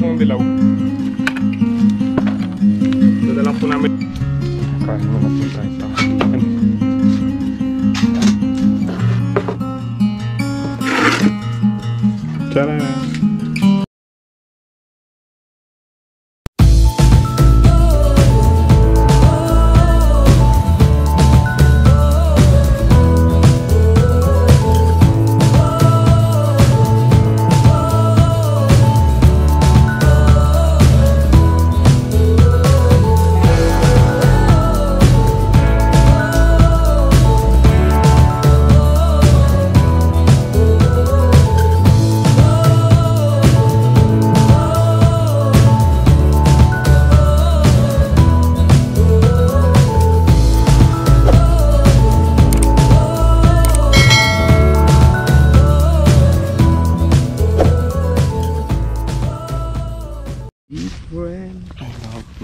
pong dilaw. Dala lang po namin. Kain mo na po tayo ito. Tara!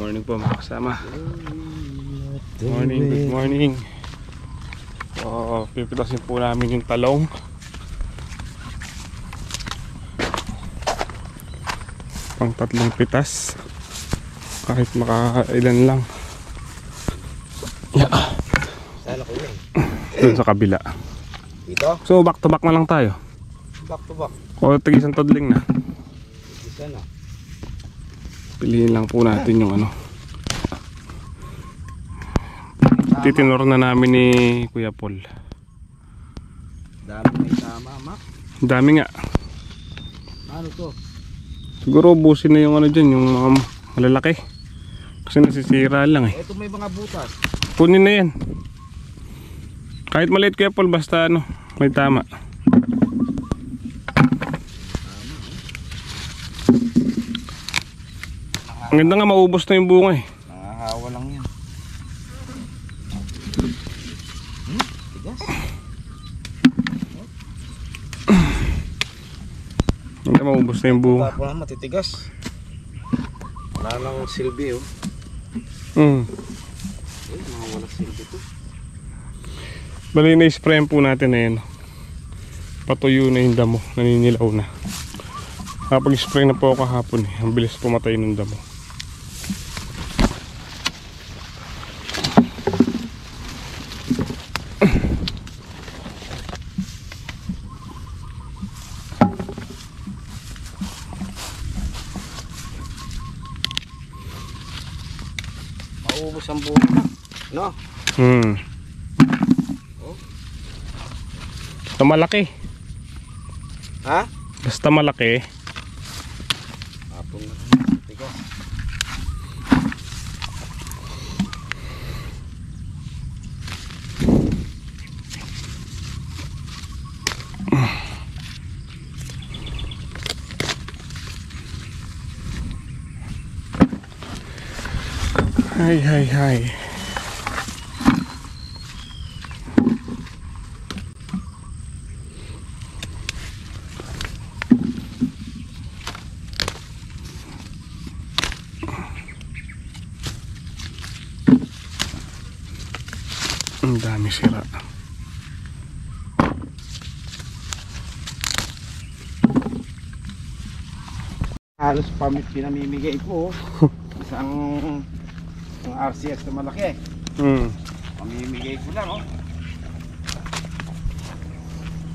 Morning po mga kasama. Morning, good morning. Pipitasin po namin yung talong. Pang 3 pitas. Kahit makailan lang. Yeah. Sala ko yun. Doon sa kabila. Dito? So back to back na lang tayo. Back to back. O tig-isang todling na. Isa na. Piliin lang po natin yung ano. Titinor na namin ni Kuya Paul. Dami may tama, Mac. Dami nga. Ano to? Siguro ubusin na yung ano dyan, yung mga malalaki. Kasi nasisira lang eh. Ito may mga butas. Kunin na yan. Kahit maliit Kuya Paul, basta ano, may tama. Ang ganda nga, maubos na yung bunga eh. Nangahawa lang yan. Tigas. Ang ganda, maubos na yung bunga. Tapos na matitigas. Wala lang silbi oh. Mga wala silbi to. Bali na-sprayan po natin na yan. Patuyo na yung damo, naninilaw na. Kapag spray na po ako kahapon eh, ang bilis pumatay ng damo. Maubos ang buhay na. No? Oh. Basta malaki. Ha? Basta malaki. Hapon na rin. Tigas. Hay. Ang dami sira. Halos pinamimigay ko. Isang RCS na malaki. Pamimigay ko lang oh.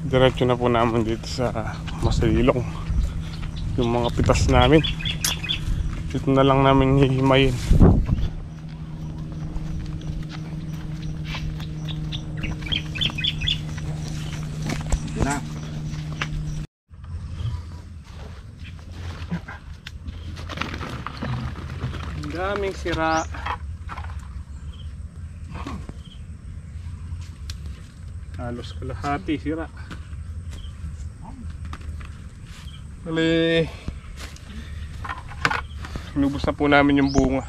Diretso na po namin dito sa Masilong. Yung mga pitas namin. Dito na lang namin hihimayin. Ito na. Ang daming sira. Halos kalahati sira. Bali, inubos na po namin yung bunga.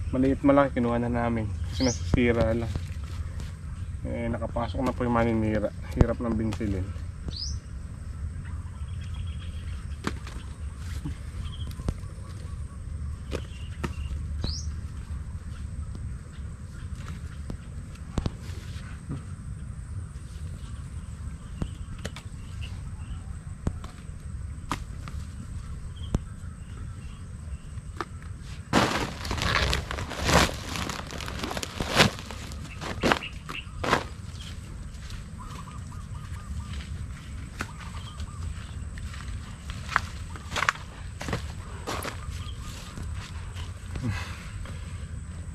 Maliit malaki kinuha na namin kasi nasisira lang. Nakapasok na po yung maninira. Hirap ng binsilin.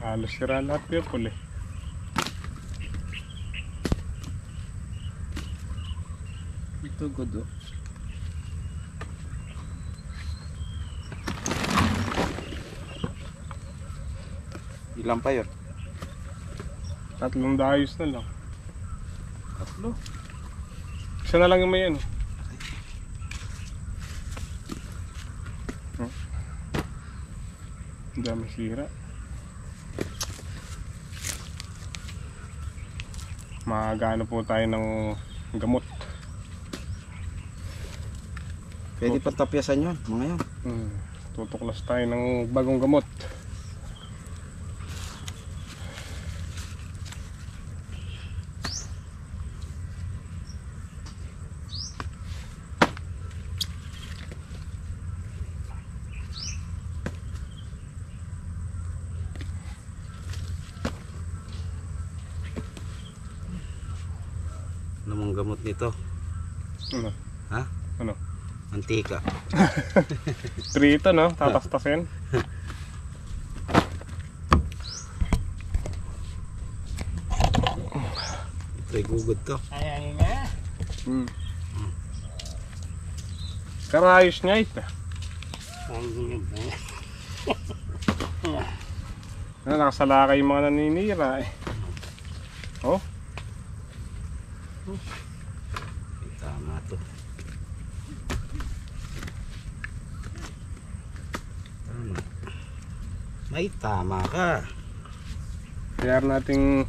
Halos sira lahat yung puli. Ito good oh. Ilan pa yun? 3 dayos na lang. 3. Isa na lang yung may ano. Ang dami sira. Magano po tayo ng gamot. Pwede pa tapyasan yun, mga yan. Tutuklas tayo ng bagong gamot. Ano mong gamot nito? Ano? Ha? Ano? Antika. 3 ito, no? Tatastasin. Ito'y gugod to. Karayos niya ito. Nakasalakay yung mga naninira eh. Oh. Tama to. Tama. May tama ka. Kaya nating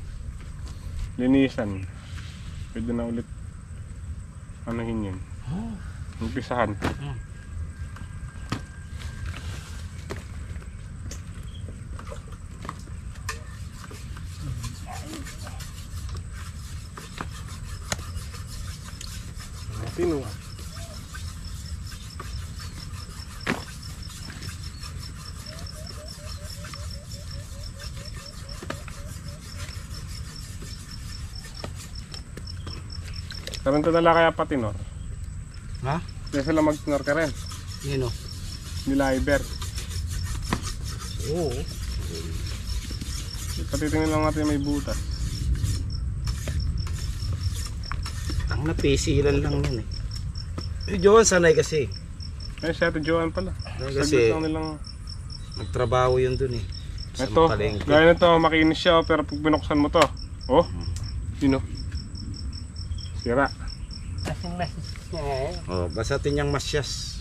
linisan. Pwede na ulit anuhin yun. Umpisahan. Sino? Karoon ito nala kaya patinor. Ha? Kaya sila magtinor ka rin. Yun o. Niliber. Oo. Patitingin lang natin may butas. Ang napisilan lang yun eh. Joan sanay kasi. Eh si Ate Joan pala. Kasi Saglit lang nilang... nagtrabaho yun dun eh. Sa Ito, palengke. gaya nito, makinis siya pero pag binuksan mo to, oh, yun oh. Sira. Oh, basatin niyang masyas.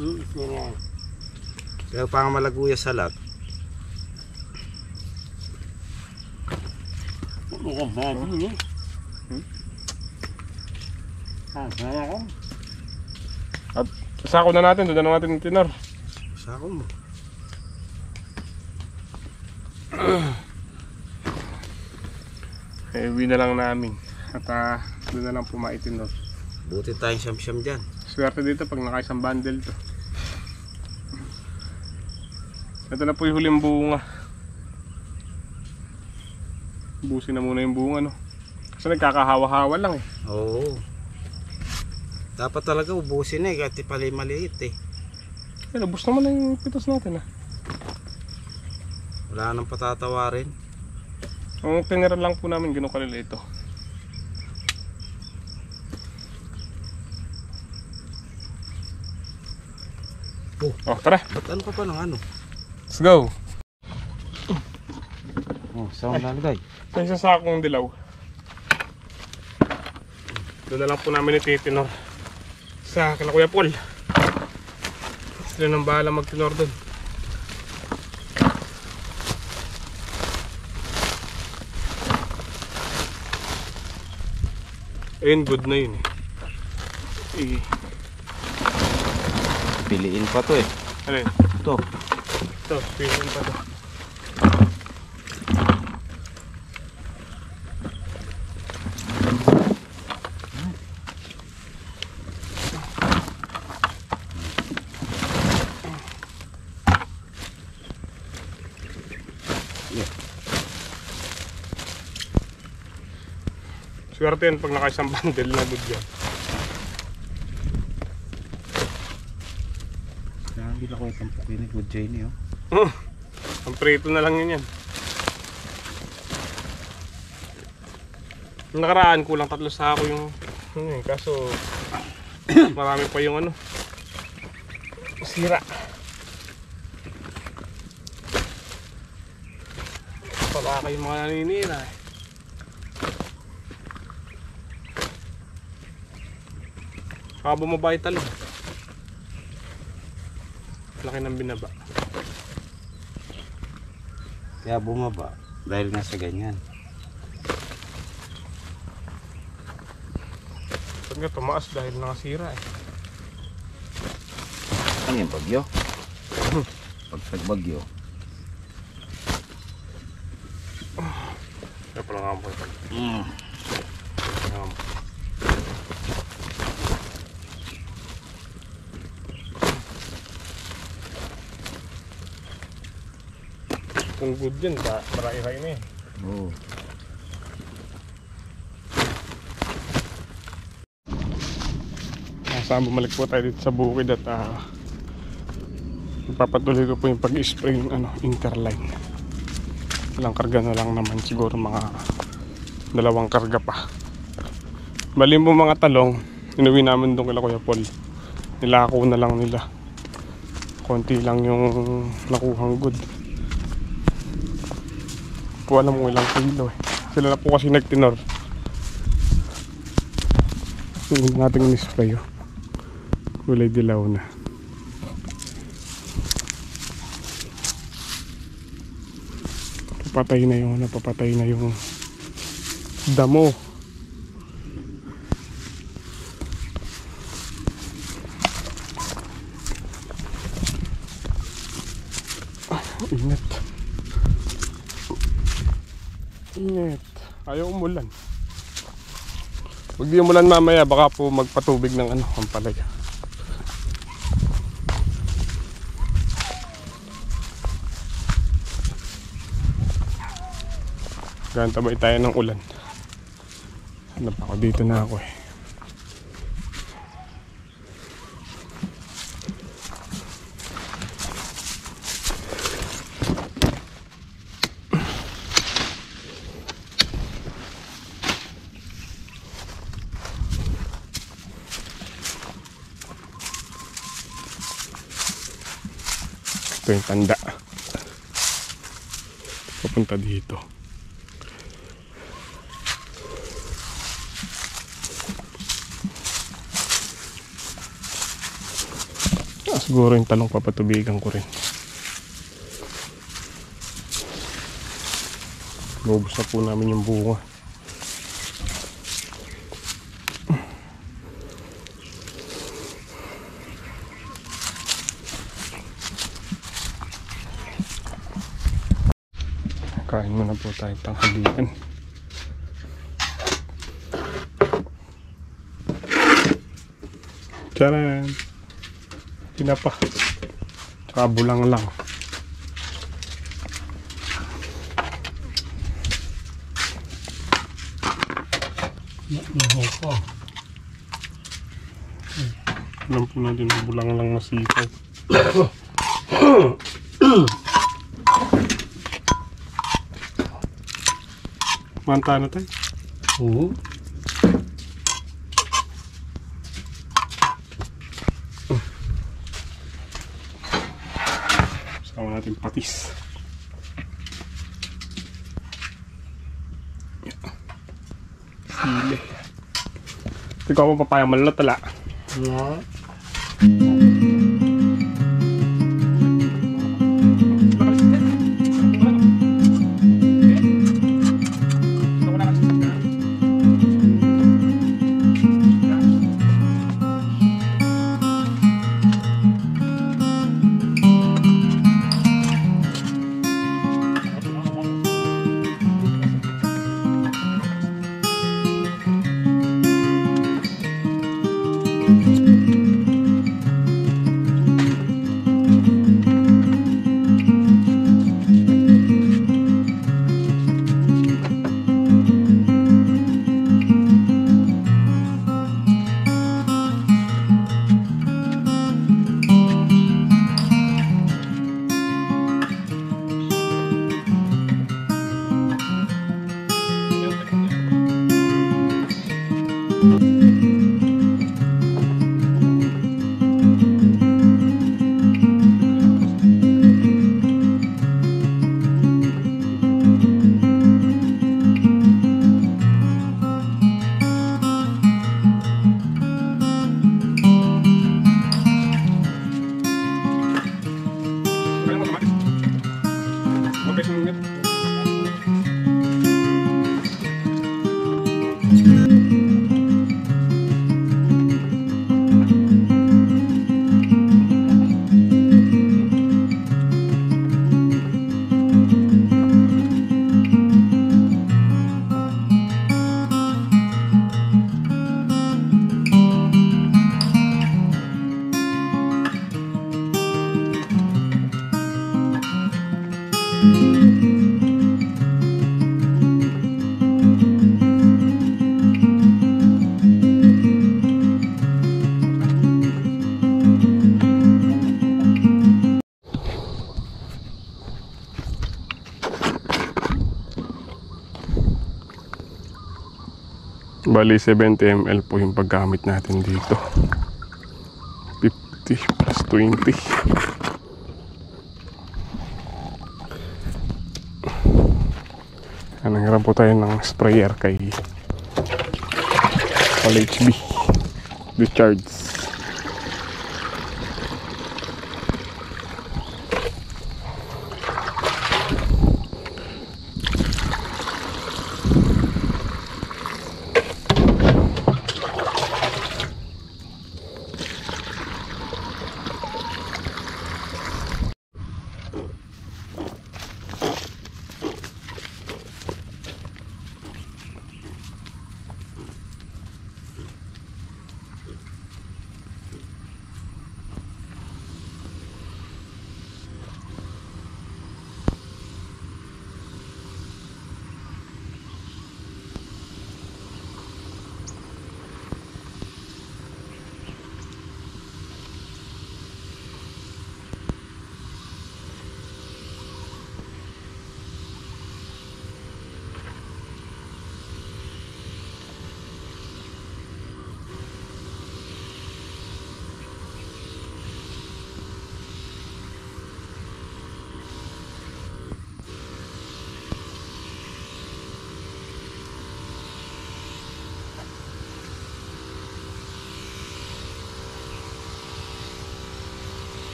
Pero pang malaguya sa lat. At sako na natin, doon na natin yung tinor. Sako mo. Heavy na lang namin. At doon na lang pumaitinor. Buti tayong siyam-siyam dyan. Swerte dito pag nakaisang bundle to. Ito na po yung huling bunga. Busin na muna yung bunga, no? Kasi nagkakahawa-hawa lang eh. Oo. Dapat talaga ubusin eh, kahit maliit eh. Pero ubos naman na yung pitos natin ah. Wala nang patatawarin. Ang tinira lang po namin, gano'ng kalila ito. Oh, tara! Ba't ano ka pa ng ano? Let's go! Oh, saan lalagay? Sa isang sakong dilaw. Doon na lang po namin ititinor sa kila Kuya Paul. Sila nang bahala magtinor doon. Ayun, good na yun eh. Piliin pa to eh. Ano yun? Ito. Ito, piliin pa to. Swerte yun pag nakaisang bundle na good yan. Hindi na ko itong pukin ni Good Jane oh. Ang prito na lang yun yan. Nakaraan kulang 3 sako yung kaso marami pa yung ano sira. Baka yung mga naninira eh. Baka bumaba yung talong. Laki ng binaba. Kaya bumaba dahil nga sa ganyan. Pag nga tumaas dahil nakasira eh. Ano yung bagyo? Pag bagyo. Kaya pala nga mo ito. Kung good yan, marai-rai na eh. Oo. Saan bumalik po tayo dito sa bukid at ipapatuloy ko po yung pag-spray ng interline. Ilang karga na lang naman, siguro mga 2 karga pa. Bali mo mga talong, inuwi namin doon kila Kuya Paul. Nilako na lang nila. Konti lang yung nakuhang good. Po alam mo ilang kilo eh. Sila na po kasi nagtinor. Yung nating mispray oh. Kulay dilaw na. Papatay na yung damo. Ingat. Ingat. Ayaw umulan. Huwag di umulan mamaya, baka po magpatubig ng ang palaya. Gantabay tayo ng ulan. Ano pa ako? Dito na ako eh. Ito yung tanda. Papunta dito. Siguro yung talong papatubigan ko rin. Lubos na po namin yung bunga. Kain muna po tayo tanghalian. Tcharan! Tinapa. Tsaka bulang lang. Alam po natin bulang lang na sikaw. Manta na tayo. Oo. Sama natin patis. Sili. Ikaw mo papaya malatala. Yeah. Bali 70 ml po yung paggamit natin dito. 50 plus 20. Nanghiram po tayo ng sprayer kay HB Richards.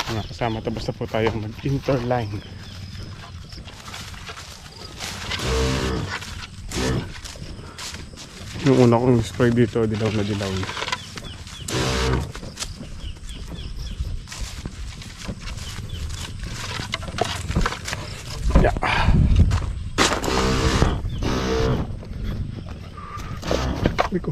Mga kasama, tapos na po tayo mag-interline. Yung una kong spray dito, dilaw na dilaw. Yeah. Liko.